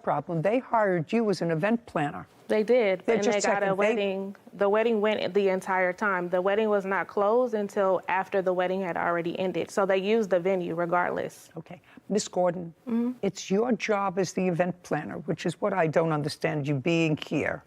problem. They hired you as an event planner. They did, They and just they got a wedding. The wedding went the entire time. The wedding was not closed until after the wedding had already ended. So they used the venue regardless. Okay. Miss Gordon, it's your job as the event planner, which is what I don't understand you being here.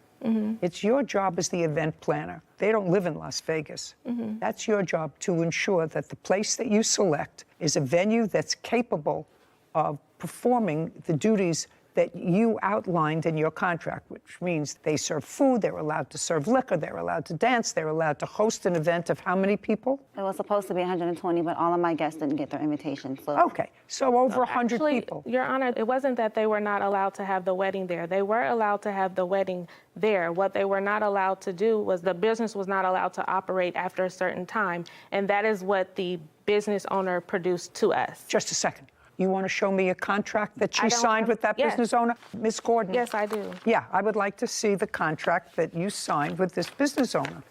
It's your job as the event planner. They don't live in Las Vegas. That's your job to ensure that the place that you select is a venue that's capable of performing the duties that you outlined in your contract, which means they serve food, they're allowed to serve liquor, they're allowed to dance, they're allowed to host an event of how many people? It was supposed to be 120, but all of my guests didn't get their invitation. So. Okay, so over 100 people. Your Honor, it wasn't that they were not allowed to have the wedding there. They were allowed to have the wedding there. What they were not allowed to do was the business was not allowed to operate after a certain time, and that is what the business owner produced to us. Just a second. You want to show me a contract that she signed with that business owner? Ms. Gordon? Yes, I do. Yeah, I would like to see the contract that you signed with this business owner.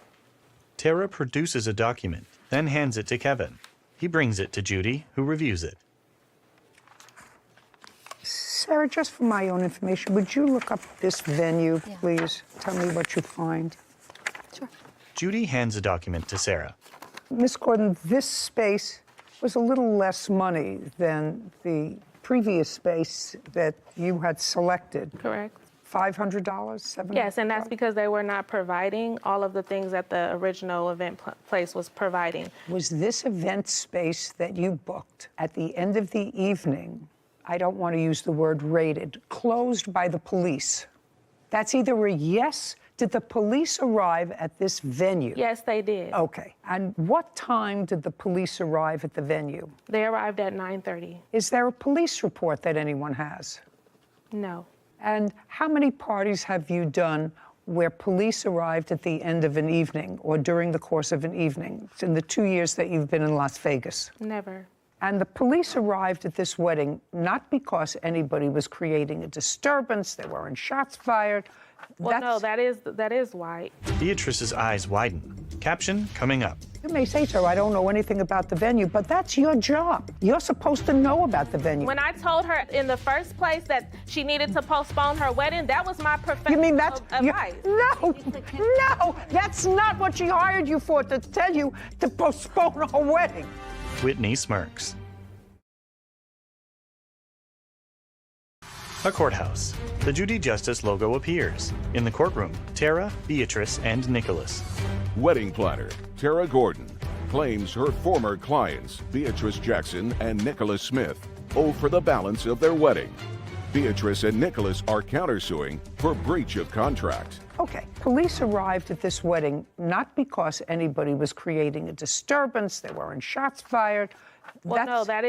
Tara produces a document, then hands it to Kevin. He brings it to Judy, who reviews it. Sarah, just for my own information, would you look up this venue, please? Tell me what you find. Sure. Judy hands a document to Sarah. Ms. Gordon, this space was a little less money than the previous space that you had selected. Correct. $500, $700? Yes, and that's because they were not providing all of the things that the original event place was providing. Was this event space that you booked at the end of the evening, I don't want to use the word raided, closed by the police? That's either a yes. Did the police arrive at this venue? Yes, they did. Okay. And what time did the police arrive at the venue? They arrived at 9:30. Is there a police report that anyone has? No. And how many parties have you done where police arrived at the end of an evening or during the course of an evening in the 2 years that you've been in Las Vegas? Never. And the police arrived at this wedding not because anybody was creating a disturbance, there weren't shots fired. Well, no, that is why. Beatrice's eyes widen. Caption coming up. You may say so, I don't know anything about the venue, but that's your job. You're supposed to know about the venue. When I told her in the first place that she needed to postpone her wedding, that was my professional You mean that's advice. No, that's not what she hired you for, to tell you to postpone her wedding. Whitney smirks. A courthouse. The Judy Justice logo appears. In the courtroom, Tara, Beatrice, and Nicholas. Wedding planner Tara Gordon claims her former clients, Beatrice Jackson and Nicholas Smith, owe for the balance of their wedding. Beatrice and Nicholas are countersuing for breach of contract. Okay, police arrived at this wedding not because anybody was creating a disturbance, there weren't shots fired. Well, no, that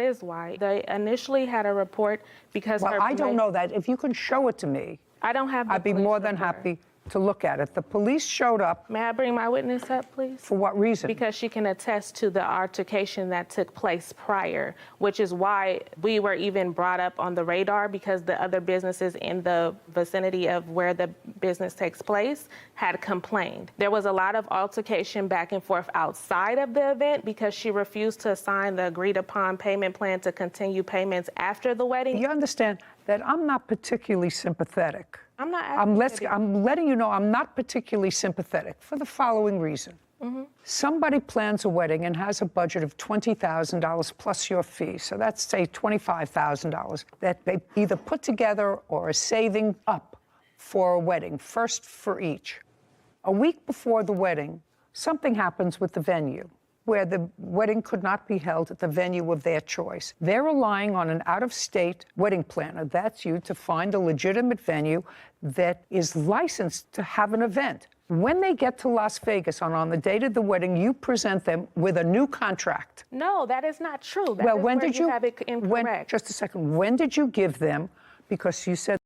is why. They initially had a report because Well, I don't know that. If you can show it to me, I don't have the I'd be police more than report. happy to look at it. The police showed up. May I bring my witness up, please? For what reason? Because she can attest to the altercation that took place prior, which is why we were even brought up on the radar, because the other businesses in the vicinity of where the business takes place had complained. There was a lot of altercation back and forth outside of the event because she refused to sign the agreed upon payment plan to continue payments after the wedding. You understand that I'm not particularly sympathetic. I'm not I'm letting you know I'm not particularly sympathetic for the following reason. Somebody plans a wedding and has a budget of $20,000 plus your fee, so that's, say, $25,000 that they either put together or are saving up for a wedding, first for each. A week before the wedding, something happens with the venue, where the wedding could not be held at the venue of their choice. They're relying on an out-of-state wedding planner, that's you, to find a legitimate venue that is licensed to have an event. When they get to Las Vegas on the date of the wedding, you present them with a new contract. No, that is not true. That Well, is when where did you have it incorrect. just a second. When did you give them, because you said